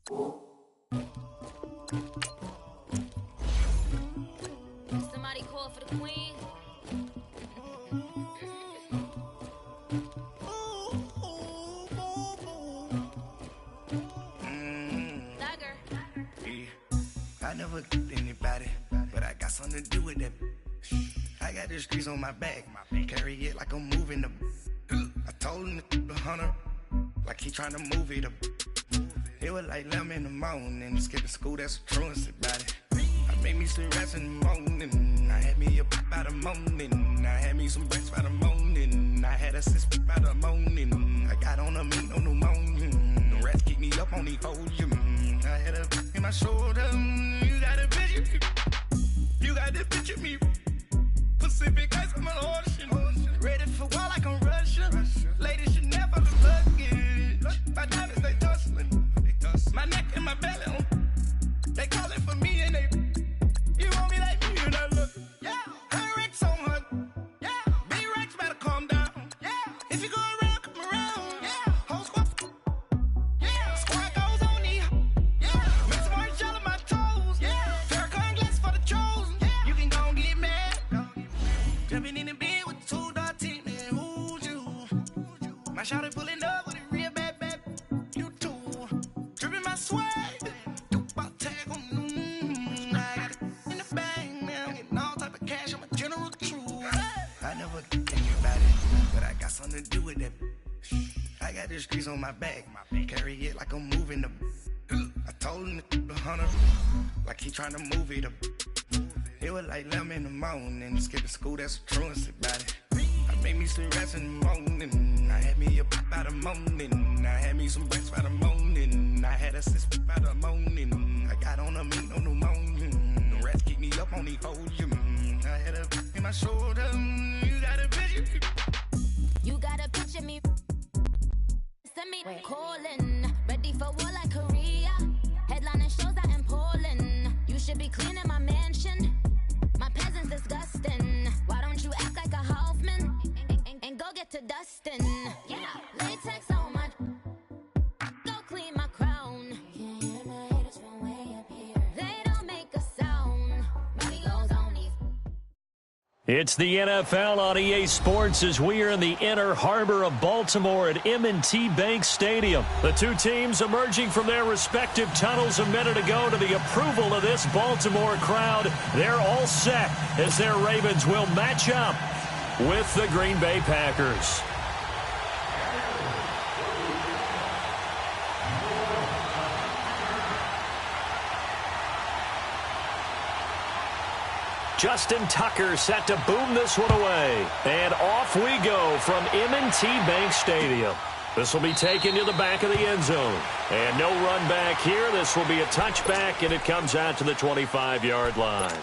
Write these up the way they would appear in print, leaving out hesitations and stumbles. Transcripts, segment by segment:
Somebody call for the queen. I never get anybody, but I got something to do with that. I got the streets on my back, carry it like I'm moving the. I told him the hunter, like he trying to move it up. It was like 11 in the morning, skipping school, that's a truancy about it. I made me some rats in the morning, I had me up by the morning. I had me some breaks by the morning, I had a sis by the morning. I got on a meat, no pneumonia, the rats keep me up on the folium. I had a in my shoulder, you got a picture, you got the picture me. Pacific ice on my ocean, ready for war like I'm Russian. Ladies should never look luggage, my diamonds they tussling. My neck and my belly on. They calling for me and they. You want me like me and I look. Yeah. Her Rex on her. Yeah. Big Rex better calm down. Yeah. If you go around, come around. Yeah. Whole squad. Yeah. Squad goes on me. Yeah. Make some orange gel on my toes. Yeah. Farrakhan glass for the chosen. Yeah. You can go and get mad. Jumping in the bed with the 2 dot team. Man, who's you? My shawty pulling up with a real bad. You too. Dripping my swag. Do about tag on. I got it in the bag, man. I'm getting all type of cash. I'm a general true. I never get anybody, but I got something to do with that. I got the streets on my back, carry it like I'm moving the. I told him the hunter, like he trying to move it up. It was like 11 in the morning, skipping school, that's a truancy about it. I made me some rats in the morning, I had me up by the morning. I had me some breaks by the morning, I had a sis by the morning. I got on a meat, no pneumonia, the rats keep me up on the folium. I had a in my shoulder, you got a picture. You got a picture me. Send me calling, ready for war like Korea. Headlining shows out in Poland. You should be cleaning my mansion. My peasants disgusting. Why don't you act like a Hoffman and go get to dustin'? Yeah, latex on my. Go clean my crown. Can't hear my haters from way up here. They don't make a sound. Money goes on these. It's the NFL on EA Sports as we are in the inner harbor of Baltimore at M&T Bank Stadium. The two teams emerging from their respective tunnels a minute ago to the approval of this Baltimore crowd. They're all set as their Ravens will match up with the Green Bay Packers. Justin Tucker set to boom this one away. And off we go from M&T Bank Stadium. This will be taken to the back of the end zone. And no run back here. This will be a touchback, and it comes out to the 25-yard line.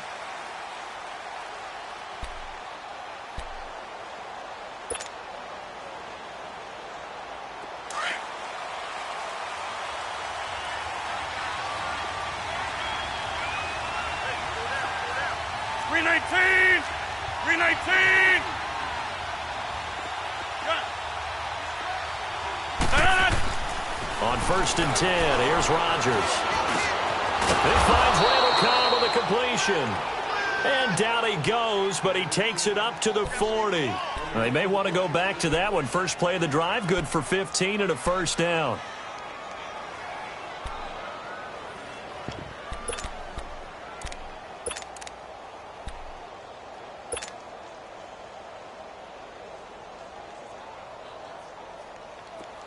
On 1st and 10, here's Rodgers. He finds Randall Cobb with a completion. And down he goes, but he takes it up to the 40. They may want to go back to that one. First play of the drive, good for 15 and a first down.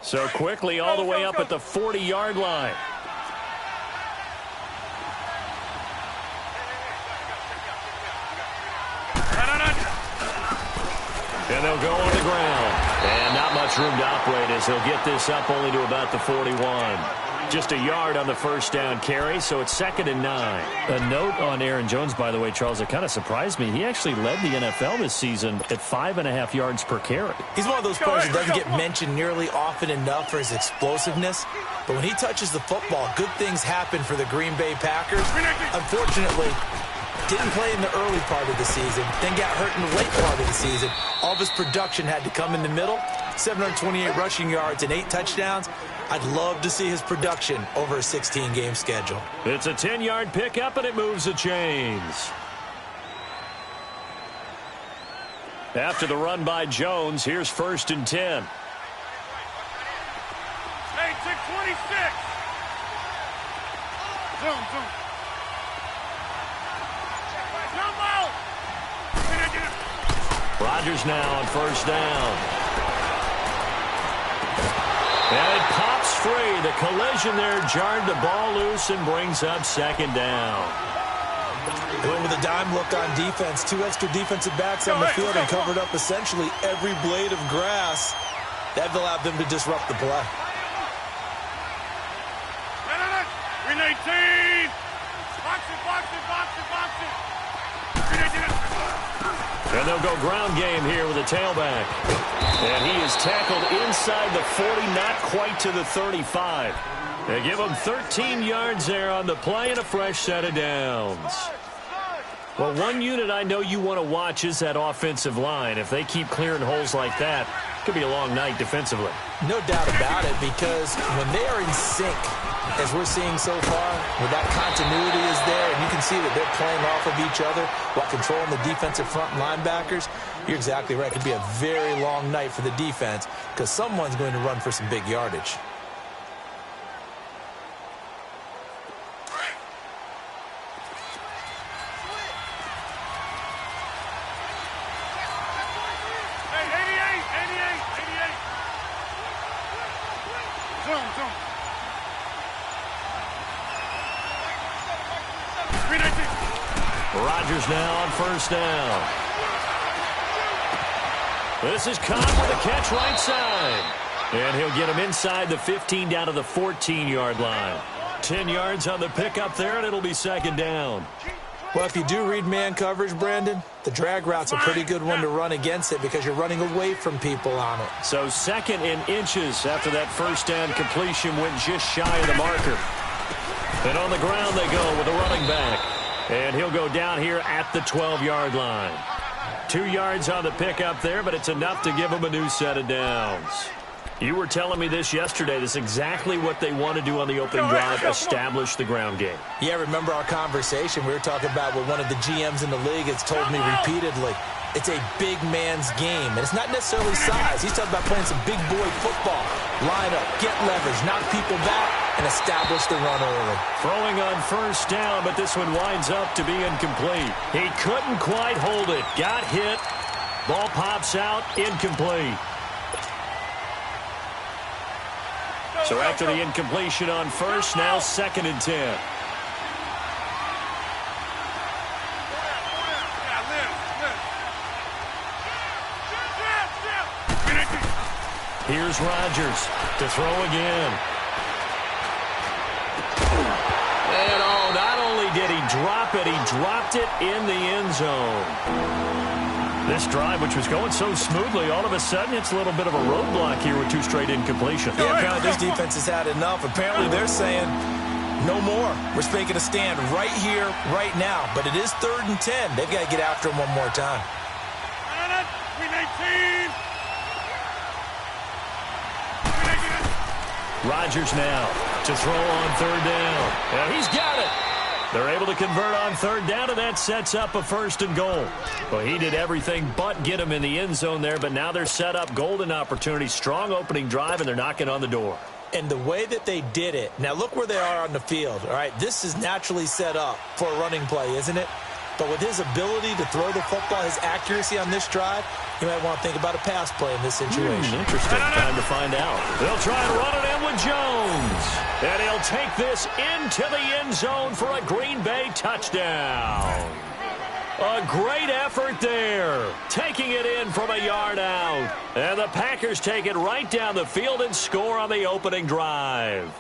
So quickly all the way up at the 40-yard line. And they'll go on the ground. And not much room to operate as he'll get this up only to about the 41. Just a yard on the first down carry, so it's 2nd and 9. A note on Aaron Jones, by the way, Charles, it kind of surprised me. He actually led the NFL this season at 5.5 yards per carry. He's one of those players that doesn't get mentioned nearly often enough for his explosiveness. But when he touches the football, good things happen for the Green Bay Packers. Unfortunately, didn't play in the early part of the season, then got hurt in the late part of the season. All of his production had to come in the middle. 728 rushing yards and 8 touchdowns. I'd love to see his production over a 16-game schedule. It's a 10-yard pickup, and it moves the chains. After the run by Jones, here's 1st and 10. Hey, 626. Zoom. Rodgers now on 1st down. And it pops free. The collision there jarred the ball loose and brings up 2nd down. They went with a dime look on defense. 2 extra defensive backs on the field and covered up essentially every blade of grass. That allowed them to disrupt the play. 319. Box it. And they'll go ground game here with a tailback. And he is tackled inside the 40, not quite to the 35. They give him 13 yards there on the play and a fresh set of downs. Well, one unit I know you want to watch is that offensive line. If they keep clearing holes like that, it could be a long night defensively. No doubt about it, because when they are in sync, as we're seeing so far, where that continuity is there, and you can see that they're playing off of each other while controlling the defensive front linebackers, you're exactly right. It could be a very long night for the defense because someone's going to run for some big yardage. Rodgers now on 1st down. This is Cobb with a catch right side. And he'll get him inside the 15 down to the 14-yard line. 10 yards on the pickup there, and it'll be 2nd down. Well, if you do read man coverage, Brandon, the drag route's a pretty good one to run against it because you're running away from people on it. So 2nd in inches after that 1st down completion went just shy of the marker. And on the ground they go with the running back. And he'll go down here at the 12-yard line. 2 yards on the pickup there, but it's enough to give him a new set of downs. You were telling me this yesterday. This is exactly what they want to do on the opening drive, establish the ground game. Yeah, remember our conversation. We were talking about what one of the GMs in the league has told me repeatedly. It's a big man's game, and it's not necessarily size. He's talking about playing some big boy football. Line up, get leverage, knock people back, and establish the run early. Throwing on 1st down, but this one winds up to be incomplete. He couldn't quite hold it. Got hit. Ball pops out, incomplete. So after the incompletion on 1st, now 2nd and 10. Here's Rodgers to throw again. And not only did he drop it, he dropped it in the end zone. This drive, which was going so smoothly, all of a sudden it's a little bit of a roadblock here with 2 straight incompletions. Yeah, apparently this defense has had enough. Apparently they're saying no more. We're making a stand right here, right now. But it is 3rd and 10. They've got to get after him one more time. 319. Rodgers now to throw on 3rd down. And he's got it. They're able to convert on 3rd down, and that sets up a 1st and goal. Well, he did everything but get him in the end zone there, but now they're set up golden opportunity, strong opening drive, and they're knocking on the door. And the way that they did it, now look where they are on the field, all right? This is naturally set up for a running play, isn't it? But with his ability to throw the football, his accuracy on this drive, you might want to think about a pass play in this situation. Interesting. Time to find out. They'll try and run it in with Jones. And he'll take this into the end zone for a Green Bay touchdown. A great effort there. Taking it in from a yard out. And the Packers take it right down the field and score on the opening drive.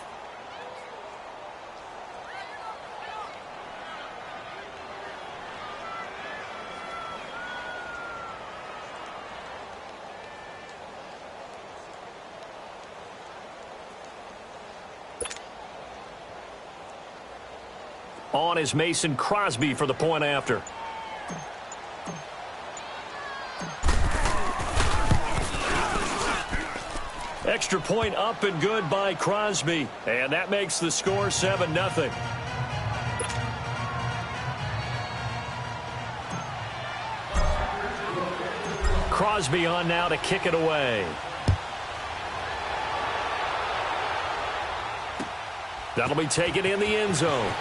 On is Mason Crosby for the point after. Extra point up and good by Crosby. And that makes the score 7-0. Crosby on now to kick it away. That'll be taken in the end zone.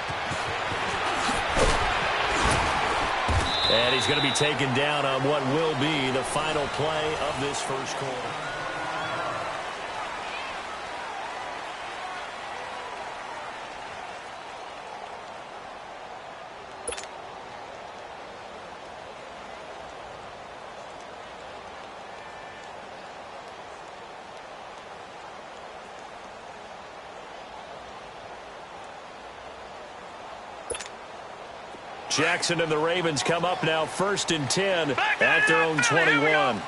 And he's going to be taken down on what will be the final play of this first quarter. Jackson and the Ravens come up now 1st and 10 at their own 21.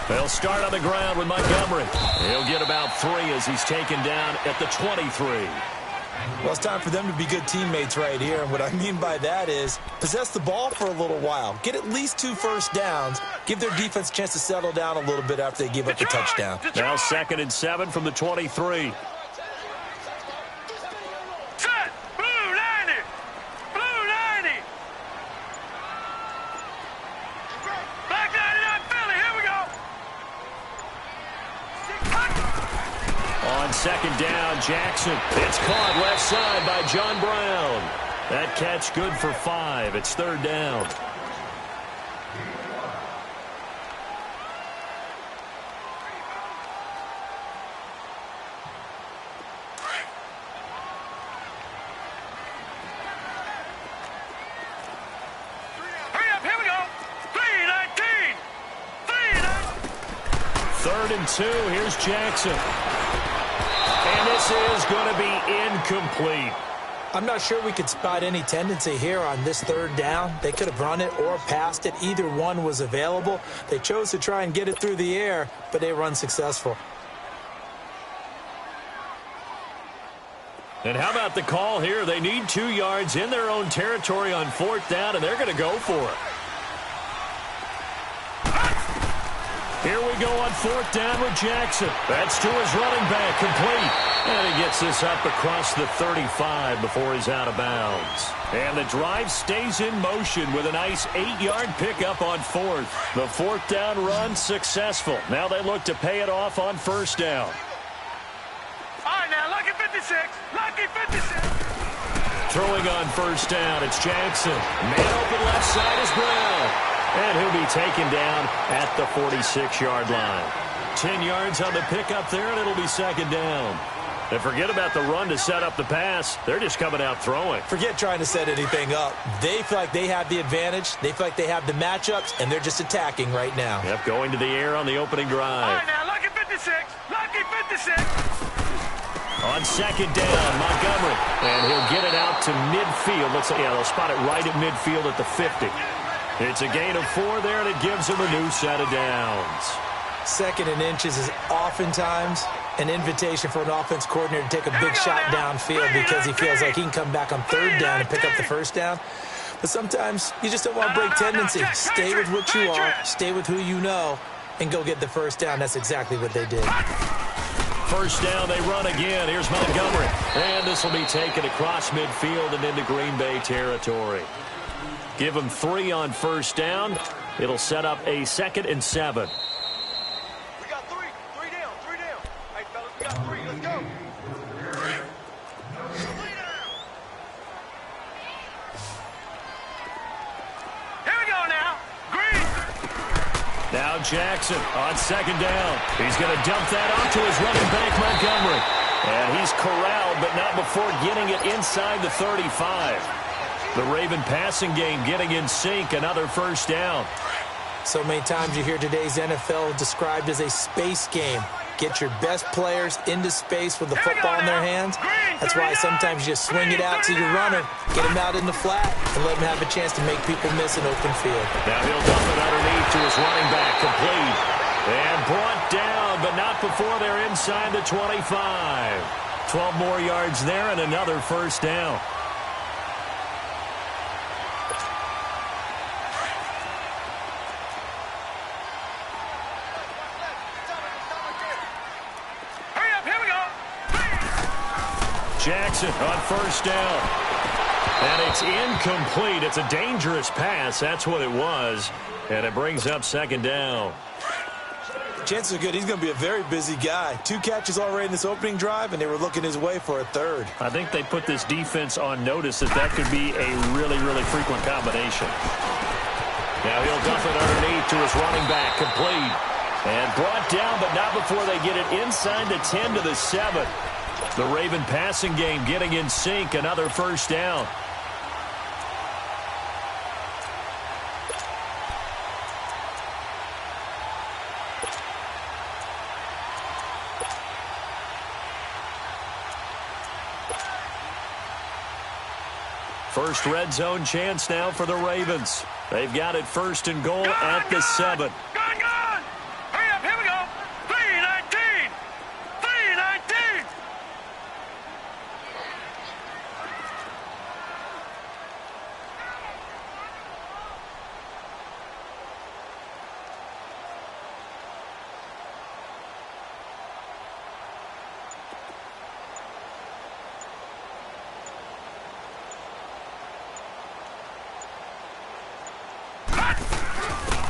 They'll start on the ground with Montgomery. He'll get about 3 as he's taken down at the 23. Well, it's time for them to be good teammates right here. And what I mean by that is possess the ball for a little while. Get at least 2 first downs. Give their defense a chance to settle down a little bit after they give up the touchdown. Now 2nd and 7 from the 23. On 2nd down, Jackson. It's caught left side by John Brown. That catch good for 5. It's 3rd down. Hurry up, here we go. 3-19. 3rd and 2. Here's Jackson. And this is going to be incomplete. I'm not sure we could spot any tendency here on this 3rd down. They could have run it or passed it. Either one was available. They chose to try and get it through the air, but they were unsuccessful. And how about the call here? They need 2 yards in their own territory on 4th down, and they're going to go for it. Here we go on 4th down with Jackson. That's to his running back, complete. And he gets this up across the 35 before he's out of bounds. And the drive stays in motion with a nice 8-yard pickup on 4th. The 4th down run successful. Now they look to pay it off on 1st down. All right, now, lucky 56. Lucky 56. Throwing on 1st down, it's Jackson. Man open left side is Brown. And he'll be taken down at the 46-yard line. 10 yards on the pickup there, and it'll be 2nd down. And forget about the run to set up the pass. They're just coming out throwing. Forget trying to set anything up. They feel like they have the advantage. They feel like they have the matchups, and they're just attacking right now. Yep, going to the air on the opening drive. All right, now, lucky 56. Lucky 56. On 2nd down, Montgomery. And he'll get it out to midfield. Looks like, yeah, they'll spot it right at midfield at the 50. It's a gain of 4 there, and it gives them a new set of downs. 2nd and inches is oftentimes an invitation for an offense coordinator to take a big shot downfield because he feels like he can come back on 3rd down and pick up the 1st down. But sometimes you just don't want to break tendency. Stay with what you are, stay with who you know, and go get the 1st down. That's exactly what they did. 1st down, they run again. Here's Montgomery. And this will be taken across midfield and into Green Bay territory. Give them 3 on 1st down. It'll set up a 2nd and 7. We got 3. 3 down. 3 down. Hey, fellas, we got 3. Let's go. Here we go now. Green. Now Jackson on 2nd down. He's going to dump that off to his running back, Montgomery. And he's corralled, but not before getting it inside the 35. The Raven passing game getting in sync, another 1st down. So many times you hear today's NFL described as a space game. Get your best players into space with the football in their hands. That's why sometimes you just swing it out to your runner, get him out in the flat, and let him have a chance to make people miss an open field. Now he'll dump it underneath to his running back, complete. And brought down, but not before they're inside the 25. 12 more yards there and another 1st down. Jackson on first down. And it's incomplete. It's a dangerous pass. That's what it was. And it brings up second down. Chances are good he's going to be a very busy guy. 2 catches already in this opening drive, and they were looking his way for a third. I think they put this defense on notice that could be a really, really frequent combination. Now he'll dump it underneath to his running back, complete. And brought down, but not before they get it inside the 10 to the 7. The Raven passing game getting in sync, another first down. First red zone chance now for the Ravens. They've got it first and goal at the 7. Hurry up, here we go. 3-19. 3-19.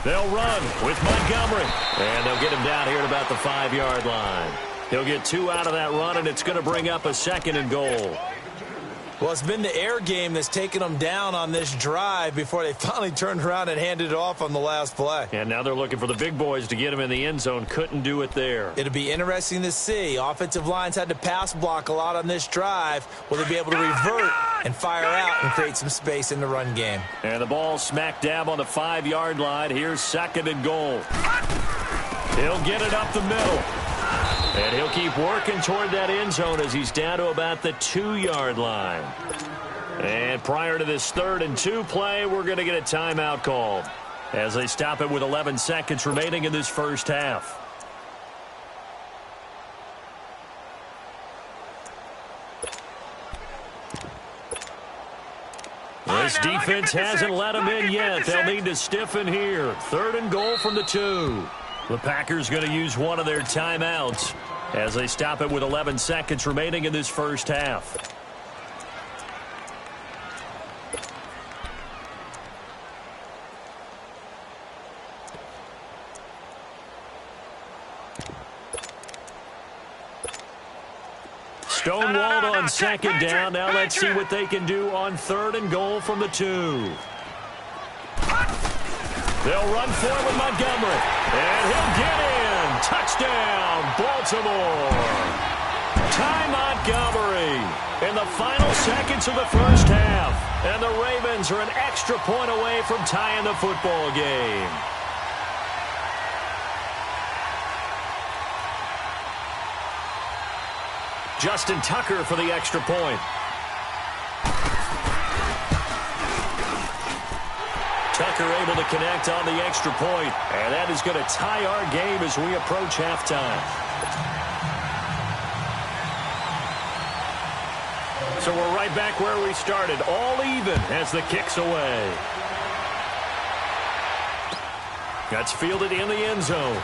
They'll run with Montgomery. And they'll get him down here at about the 5-yard line. He'll get 2 out of that run, and it's going to bring up a second and goal. Well, it's been the air game that's taken them down on this drive before they finally turned around and handed it off on the last play. And now they're looking for the big boys to get him in the end zone. Couldn't do it there. It'll be interesting to see. Offensive lines had to pass block a lot on this drive. Will they be able to revert and fire out and create some space in the run game? And the ball smack dab on the 5-yard line. Here's second and goal. He'll get it up the middle. And he'll keep working toward that end zone as he's down to about the 2-yard line. And prior to this 3rd and 2 play, we're going to get a timeout called as they stop it with 11 seconds remaining in this first half. This defense hasn't let them in yet. They'll need to stiffen here. 3rd and goal from the 2. The Packers going to use one of their timeouts as they stop it with 11 seconds remaining in this first half. Stonewalled on second down. Now let's see what they can do on 3rd and goal from the 2. They'll run for it with Montgomery. And he'll get in. Touchdown, Baltimore. Ty Montgomery in the final seconds of the first half. And the Ravens are an extra point away from tying the football game. Justin Tucker for the extra point. Tucker able to connect on the extra point, and that is going to tie our game as we approach halftime. So we're right back where we started, all even as the kick's away. That's fielded in the end zone.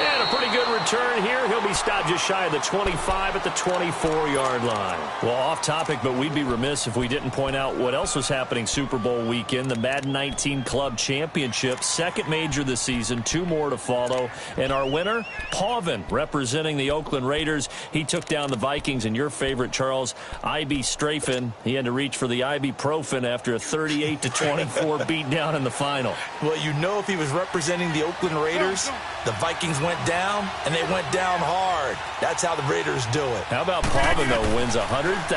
And a pretty good return here. He'll be stopped just shy of the 25 at the 24-yard line. Well, off topic, but we'd be remiss if we didn't point out what else was happening Super Bowl weekend. The Madden18 Club Championship, second major this season, 2 more to follow. And our winner, Pauvin, representing the Oakland Raiders. He took down the Vikings, and your favorite, Charles, IB Strafen. He had to reach for the ibuprofen after a 38-24 beatdown in the final. Well, you know if he was representing the Oakland Raiders, the Vikings went down, and they went down hard. That's how the Raiders do it. How about Pauvin, though, wins $100,000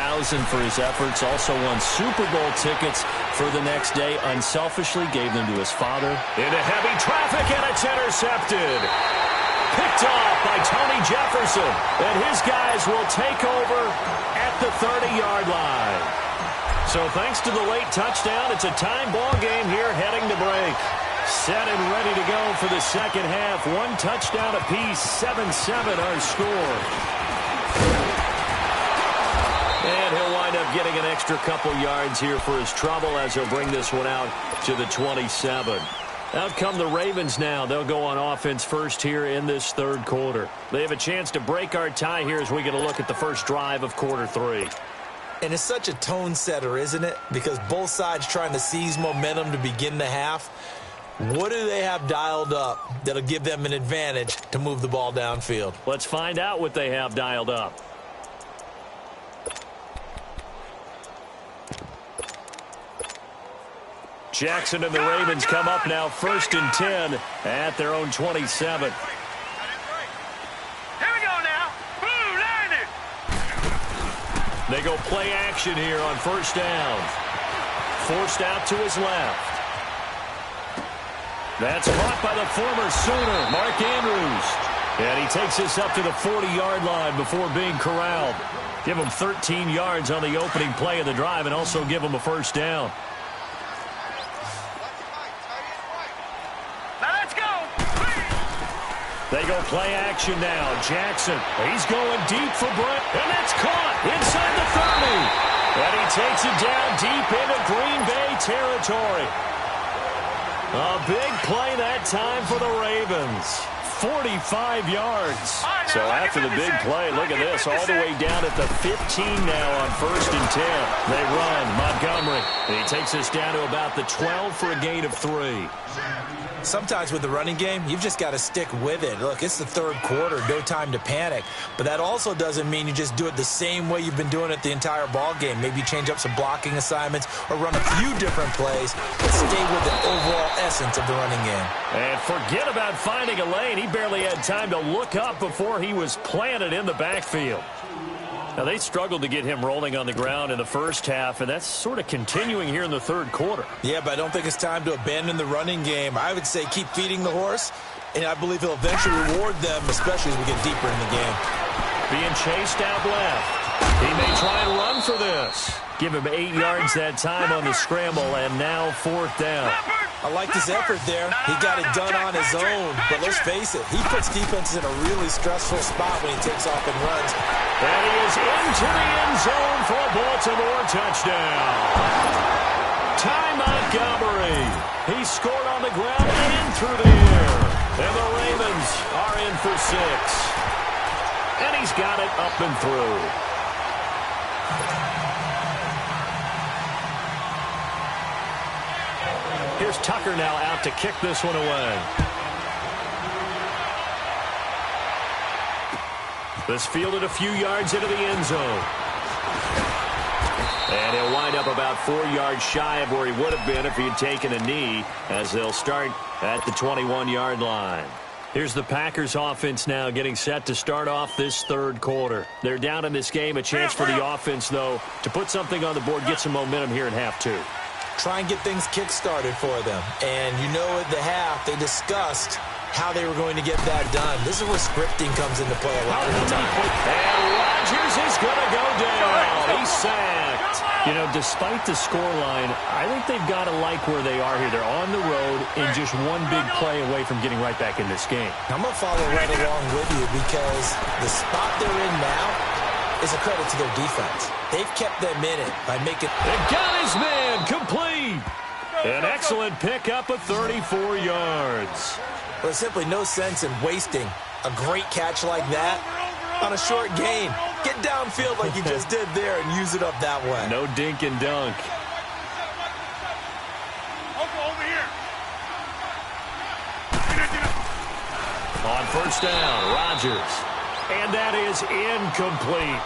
for his efforts, also won Super Bowl tickets for the next day, unselfishly gave them to his father. Into heavy traffic, and it's intercepted. Picked off by Tony Jefferson, and his guys will take over at the 30-yard line. So thanks to the late touchdown, it's a time ball game here heading to break. Set and ready to go for the second half. 1 touchdown apiece, 7-7 our score. And he'll wind up getting an extra couple yards here for his trouble as he'll bring this one out to the 27. Out come the Ravens now. They'll go on offense first here in this third quarter. They have a chance to break our tie here as we get a look at the first drive of quarter 3. And it's such a tone setter, isn't it? Because both sides trying to seize momentum to begin the half. What do they have dialed up that'll give them an advantage to move the ball downfield? Let's find out what they have dialed up. Jackson and the Ravens come up now 1st and 10 at their own 27. Here we go now. Blue, line it. They go play action here on first down. Forced out to his left. That's caught by the former Sooner, Mark Andrews. And he takes this up to the 40-yard line before being corralled. Give him 13 yards on the opening play of the drive and also give him a first down. They go play action now. Jackson, he's going deep for Brent, and that's caught inside the 30. And he takes it down deep into Green Bay territory. A big play that time for the Ravens. 45 yards. So after the big play, look at this, all the way down at the 15 now on 1st and 10. They run, Montgomery, and he takes us down to about the 12 for a gain of 3. Sometimes with the running game, you've just got to stick with it. Look, it's the third quarter, no time to panic. But that also doesn't mean you just do it the same way you've been doing it the entire ball game. Maybe change up some blocking assignments or run a few different plays, but stay with the overall essence of the running game. And forget about finding a lane. He barely had time to look up before he was planted in the backfield. Now, they struggled to get him rolling on the ground in the first half, and that's sort of continuing here in the third quarter. Yeah, but I don't think it's time to abandon the running game. I would say keep feeding the horse, and I believe he'll eventually reward them, especially as we get deeper in the game. Being chased out left. He may try and run for this. Give him 8 yards that time on the scramble, and now 4th down. I liked his effort there. He got it done on his own. But let's face it, he puts defenses in a really stressful spot when he takes off and runs. And he is into the end zone for a Baltimore touchdown. Ty Montgomery. He scored on the ground and through the air. And the Ravens are in for 6. And he's got it up and through. Here's Tucker now out to kick this one away. This fielded a few yards into the end zone. And he'll wind up about 4 yards shy of where he would have been if he had taken a knee, as they'll start at the 21-yard line. Here's the Packers offense now getting set to start off this third quarter. They're down in this game. A chance for the offense, though, to put something on the board, get some momentum here in half 2. Try and get things kick-started for them. And you know at the half, they discussed how they were going to get that done. This is where scripting comes into play a lot of the time. And Rodgers is going to go down. He's sacked. You know, despite the scoreline, I think they've got to like where they are here. They're on the road and just one big play away from getting right back in this game. I'm going to follow right along with you because the spot they're in now is a credit to their defense. They've kept them in it by making... And got his man complete. An excellent pickup of 34 yards. Well, there's simply no sense in wasting a great catch like that on a short gain. Get downfield like you just did there and use it up that way. No dink and dunk. Over here. On first down, Rodgers. And that is incomplete.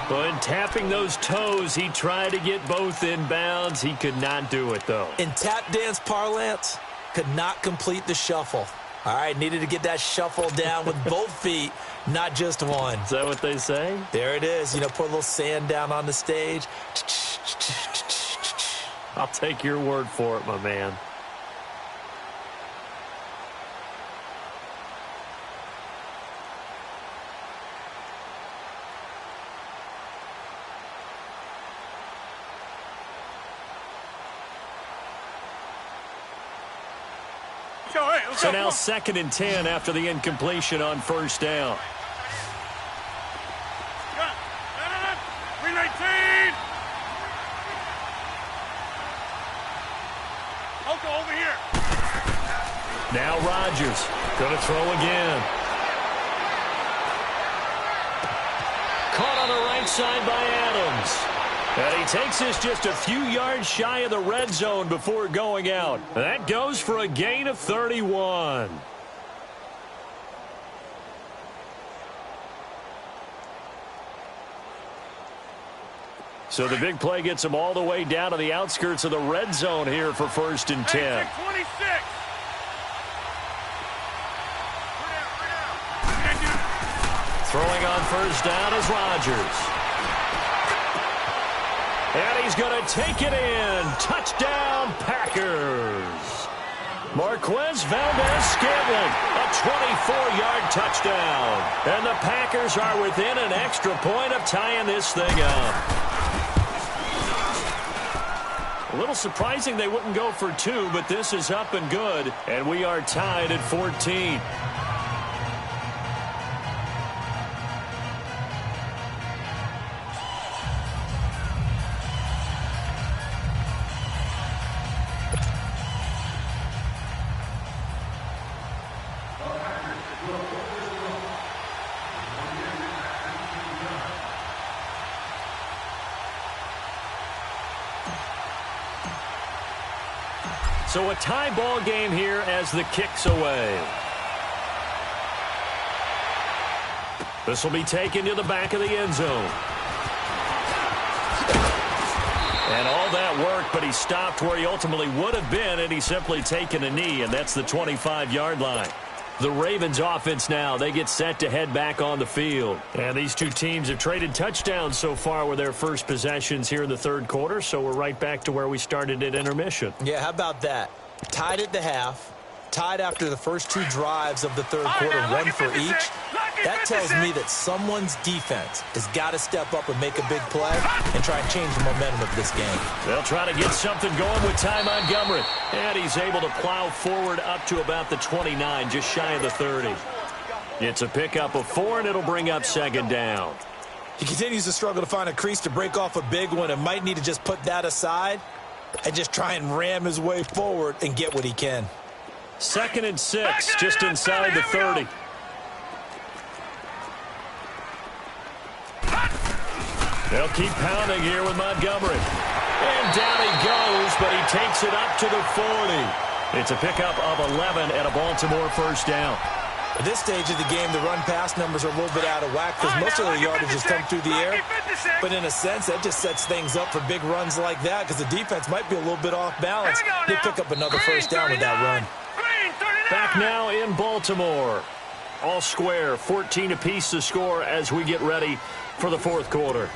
But tapping those toes, he tried to get both in bounds. He could not do it, though. In tap dance parlance, could not complete the shuffle. All right, needed to get that shuffle down with both feet, not just one. Is that what they say? There it is. You know, put a little sand down on the stage. I'll take your word for it, my man. So now 2nd and 10 after the incompletion on first down. 319. Over here. Now Rodgers going to throw again. Caught on the right side by Adams. And he takes this just a few yards shy of the red zone before going out. That goes for a gain of 31. So the big play gets him all the way down to the outskirts of the red zone here for 1st and 10. Throwing on 1st down is Rodgers. And he's going to take it in. Touchdown, Packers. Marquez Valdez-Scantling, a 24-yard touchdown. And the Packers are within an extra point of tying this thing up. A little surprising they wouldn't go for 2, but this is up and good. And we are tied at 14. So a tie ball game here as the kick's away. This will be taken to the back of the end zone. And all that work, but he stopped where he ultimately would have been, and he's simply taken a knee, and that's the 25-yard line. The Ravens offense now, they get set to head back on the field. And these two teams have traded touchdowns so far with their first possessions here in the third quarter, so we're right back to where we started at intermission. Yeah, how about that? Tied at the half, tied after the first 2 drives of the third quarter, 1 for each. That tells me that someone's defense has got to step up and make a big play and try and change the momentum of this game. They'll try to get something going with Ty Montgomery. And he's able to plow forward up to about the 29, just shy of the 30. It's a pickup of 4, and it'll bring up 2nd down. He continues to struggle to find a crease to break off a big one and might need to just put that aside and just try and ram his way forward and get what he can. 2nd and 6, just inside the 30. They'll keep pounding here with Montgomery. And down he goes, but he takes it up to the 40. It's a pickup of 11 and a Baltimore 1st down. At this stage of the game, the run-pass numbers are a little bit out of whack because most of the yardage has come through the air. But in a sense, that just sets things up for big runs like that because the defense might be a little bit off balance. They pick up another 1st down with that run. Back now in Baltimore. All square, 14 apiece to score as we get ready for the 4th quarter.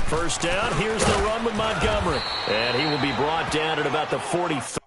First down, here's the run with Montgomery. And he will be brought down at about the 43.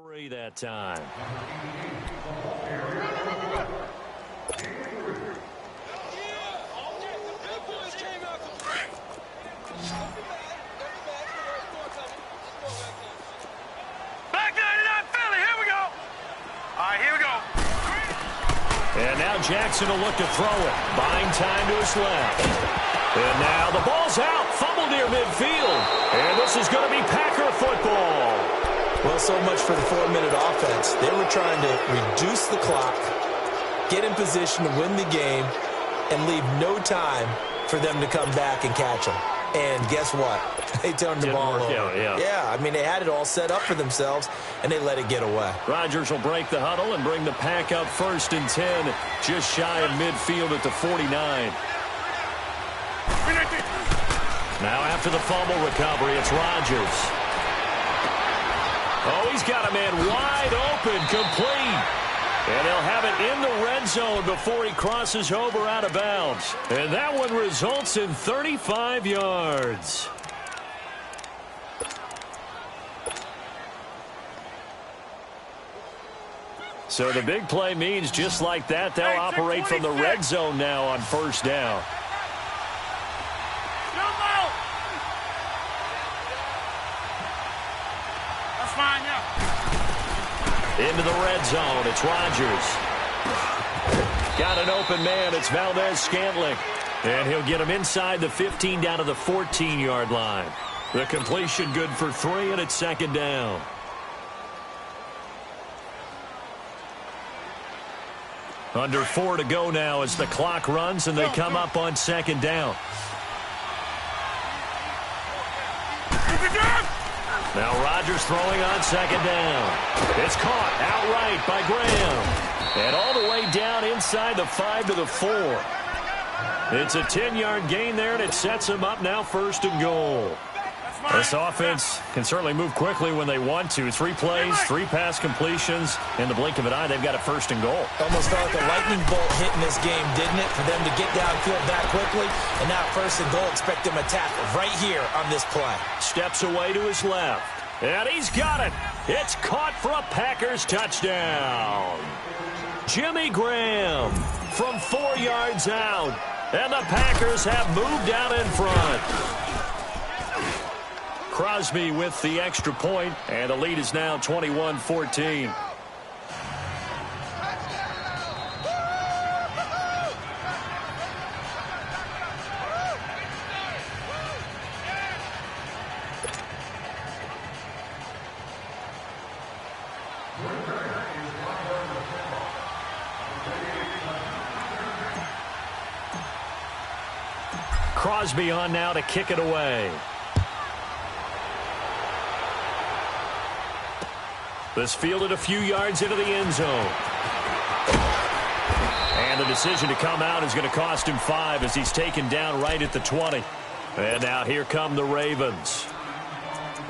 That time. Back 99 Philly, here we go. All right, here we go. And now Jackson will look to throw it. Buying time to his left. And now the ball's out. Fumble near midfield. And this is going to be Packer football. Well, so much for the 4-minute offense. They were trying to reduce the clock, get in position to win the game, and leave no time for them to come back and catch them. And guess what? They turned the ball over. Yeah, I mean, they had it all set up for themselves, and they let it get away. Rodgers will break the huddle and bring the Pack up 1st and 10, just shy of midfield at the 49. Now after the fumble recovery, it's Rodgers. Oh, he's got a man wide open, complete. And he'll have it in the red zone before he crosses over out of bounds. And that one results in 35 yards. So the big play means just like that, they'll operate from the red zone now on 1st down. Into the red zone, it's Rodgers. Got an open man, it's Valdez-Scantling. And he'll get him inside the 15 down to the 14-yard line. The completion good for 3, and it's 2nd down. Under 4 to go now as the clock runs, and they come up on 2nd down. Now Rodgers throwing on 2nd down. It's caught outright by Graham. And all the way down inside the 5 to the 4. It's a 10-yard gain there, and it sets him up now 1st and goal. This offense can certainly move quickly when they want to. 3 plays, 3 pass completions. In the blink of an eye, they've got a 1st and goal. Almost felt like a lightning bolt hit in this game, didn't it? For them to get downfield that quickly. And now 1st and goal, expect them to attack right here on this play. Steps away to his left. And he's got it. It's caught for a Packers touchdown. Jimmy Graham from 4 yards out. And the Packers have moved out in front. Crosby with the extra point, and the lead is now 21-14. Crosby on now to kick it away. This fielded a few yards into the end zone. And the decision to come out is going to cost him 5 as he's taken down right at the 20. And now here come the Ravens.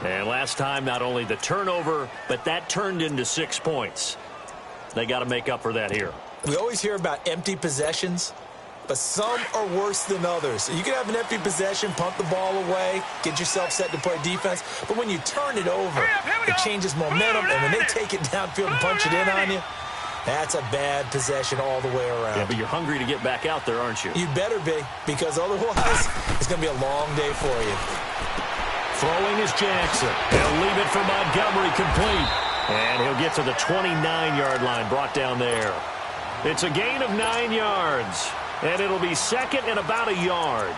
And last time, not only the turnover, but that turned into 6 points. They got to make up for that here. We always hear about empty possessions, but some are worse than others. You can have an empty possession, punt the ball away, get yourself set to play defense, but when you turn it over, it changes momentum, and when they take it downfield and punch it in on you, that's a bad possession all the way around. Yeah, but you're hungry to get back out there, aren't you? You better be, because otherwise it's going to be a long day for you. Throwing is Jackson. He'll leave it for Montgomery complete. And he'll get to the 29-yard line, brought down there. It's a gain of 9 yards. And it'll be 2nd and about a yard.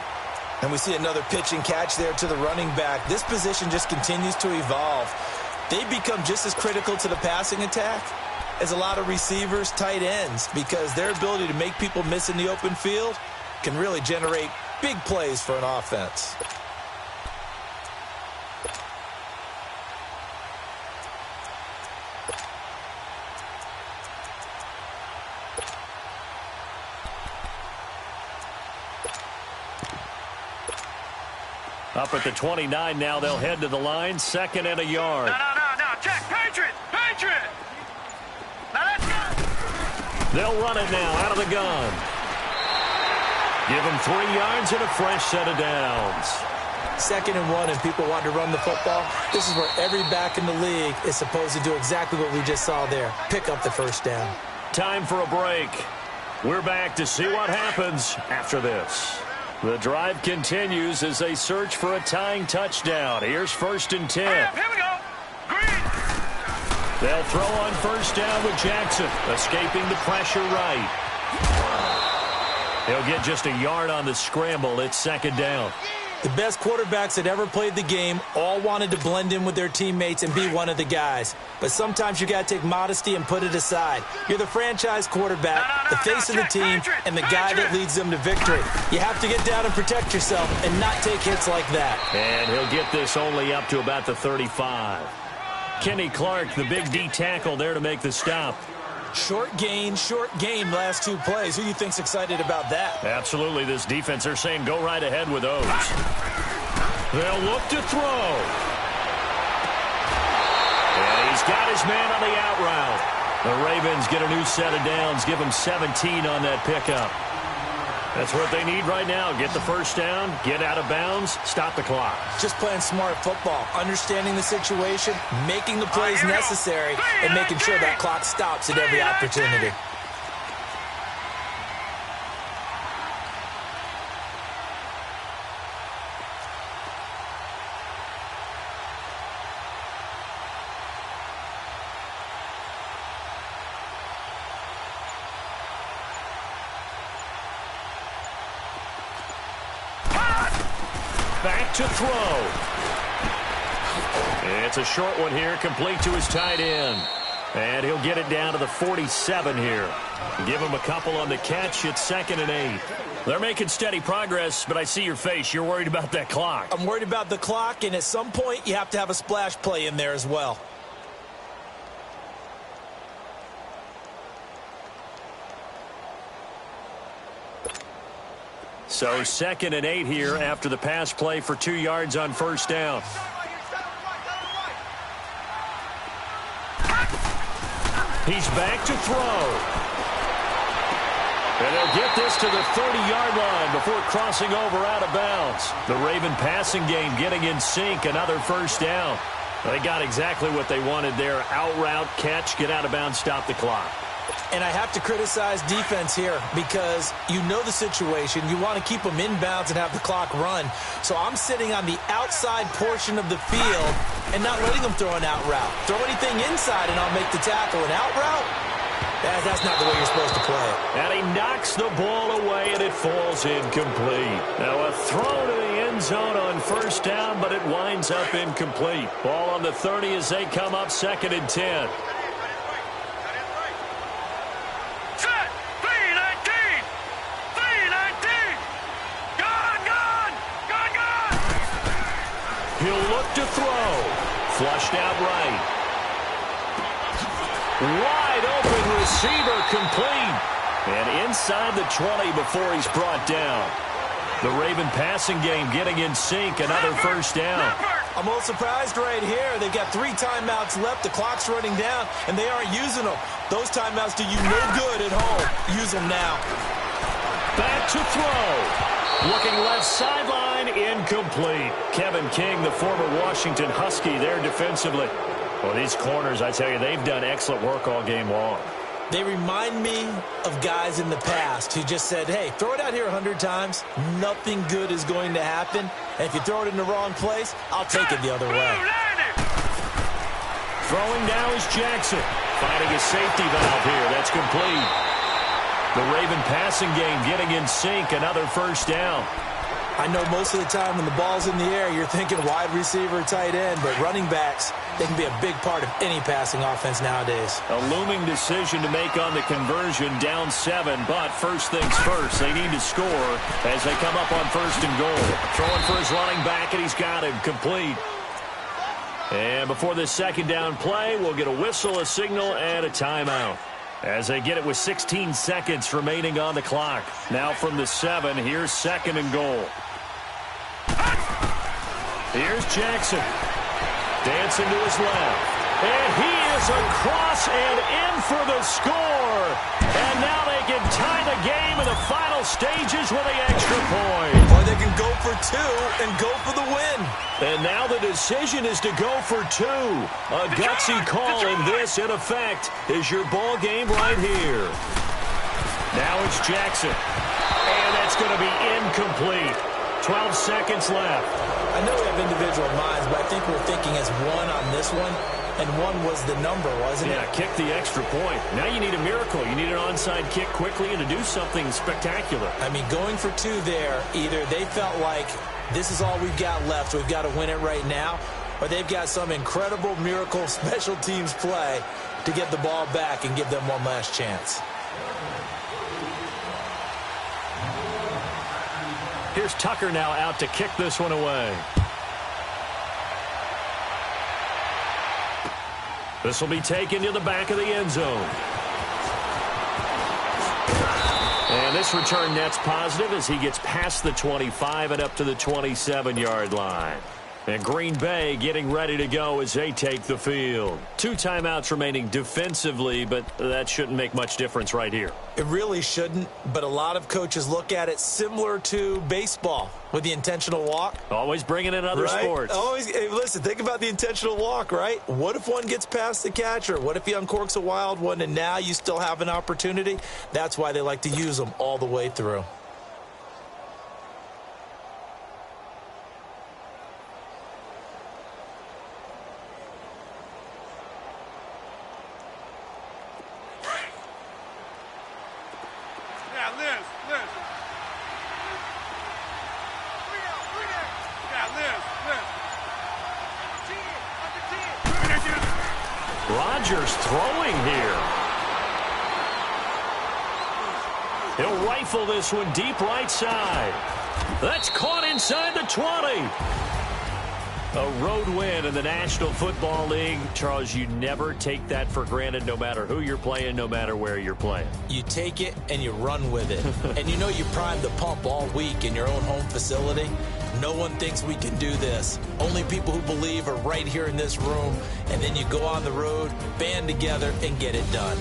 And we see another pitch and catch there to the running back. This position just continues to evolve. They become just as critical to the passing attack as a lot of receivers, tight ends, because their ability to make people miss in the open field can really generate big plays for an offense. Up at the 29 now, they'll head to the line, 2nd and a yard. No, check, Patriot! Now let's go! They'll run it now out of the gun. Give them 3 yards and a fresh set of downs. 2nd and 1 and people want to run the football, this is where every back in the league is supposed to do exactly what we just saw there. Pick up the first down. Time for a break. We're back to see what happens after this. The drive continues as they search for a tying touchdown. Here's 1st and 10. Here we go. Green. They'll throw on 1st down with Jackson, escaping the pressure right. He'll get just a yard on the scramble. It's 2nd down. The best quarterbacks that ever played the game all wanted to blend in with their teammates and be one of the guys. But sometimes you got to take modesty and put it aside. You're the franchise quarterback, the face of the team, and the guy that leads them to victory. You have to get down and protect yourself and not take hits like that. And he'll get this only up to about the 35. Kenny Clark, the big D tackle there to make the stop. Short game last 2 plays. Who do you think's excited about that? Absolutely, this defense, they're saying go right ahead with those. They'll look to throw. And he's got his man on the out route. The Ravens get a new set of downs, give them 17 on that pickup. That's what they need right now. Get the 1st down, get out of bounds, stop the clock. Just playing smart football, understanding the situation, making the plays necessary, and making sure that clock stops at every opportunity. Back to throw. It's a short one here, complete to his tight end. And he'll get it down to the 47 here. Give him a couple on the catch. It's 2nd and 8. They're making steady progress, but I see your face. You're worried about that clock. I'm worried about the clock, and at some point you have to have a splash play in there as well. So 2nd and 8 here after the pass play for 2 yards on 1st down. He's back to throw. And they'll get this to the 30-yard line before crossing over out of bounds. The Raven passing game getting in sync, another 1st down. They got exactly what they wanted there. Out route, catch, get out of bounds, stop the clock. And I have to criticize defense here because you know the situation. You want to keep them inbounds and have the clock run. So I'm sitting on the outside portion of the field and not letting them throw an out route. Throw anything inside and I'll make the tackle. An out route? That's not the way you're supposed to play it. And he knocks the ball away and it falls incomplete. Now a throw to the end zone on 1st down, but it winds up incomplete. Ball on the 30 as they come up 2nd and 10. He'll look to throw. Flushed out right. Wide open receiver complete. And inside the 20 before he's brought down. The Raven passing game getting in sync. Another 1st down. I'm a little surprised right here. They've got 3 timeouts left. The clock's running down, and they aren't using them. Those timeouts do you no good at home. Use them now. Back to throw. Looking left sideline, incomplete. Kevin King, the former Washington Husky, there defensively. Well, these corners, I tell you, they've done excellent work all game long. They remind me of guys in the past who just said, hey, throw it out here 100 times. Nothing good is going to happen. And if you throw it in the wrong place, I'll take it the other way. Throwing now is Jackson. Finding a safety valve here. That's complete. The Raven passing game getting in sync. Another 1st down. I know most of the time when the ball's in the air, you're thinking wide receiver, tight end, but running backs, they can be a big part of any passing offense nowadays. A looming decision to make on the conversion, down 7, but first things first, they need to score as they come up on 1st and goal. Throwing for his running back, and he's got him complete. And before this 2nd down play, we'll get a whistle, a signal, and a timeout. As they get it with 16 seconds remaining on the clock. Now from the 7, here's 2nd and goal. Here's Jackson. Dancing to his left. And he is across and in for the score. And now they can tie the game in the final stages with the extra point. Or they can go for two and go for the win. And now the decision is to go for two. A gutsy call, and this, in effect, is your ball game right here. Now it's Jackson. And that's going to be incomplete. 12 seconds left. I know we have individual minds, but I think we're thinking as one on this one. And one was the number, wasn't it? Yeah, kick the extra point. Now you need a miracle. You need an onside kick quickly and to do something spectacular. I mean, going for two there, either they felt like this is all we've got left, we've got to win it right now, or they've got some incredible miracle special teams play to get the ball back and give them one last chance. Here's Tucker now out to kick this one away. This will be taken to the back of the end zone. And this return net's positive as he gets past the 25 and up to the 27-yard line. And Green Bay getting ready to go as they take the field. 2 timeouts remaining defensively, but that shouldn't make much difference right here. It really shouldn't, but a lot of coaches look at it similar to baseball with the intentional walk. Always bringing in other sports. Always. Hey, listen, think about the intentional walk, right? What if one gets past the catcher? What if he uncorks a wild one and now you still have an opportunity? That's why they like to use them all the way through. Rodgers throwing here. He'll rifle this one deep right side. That's caught inside the 20. A road win in the National Football League. Charles, you never take that for granted no matter who you're playing, no matter where you're playing. You take it and you run with it. And you know you primed the pump all week in your own home facility. No one thinks we can do this. Only people who believe are right here in this room. And then you go on the road, band together, and get it done.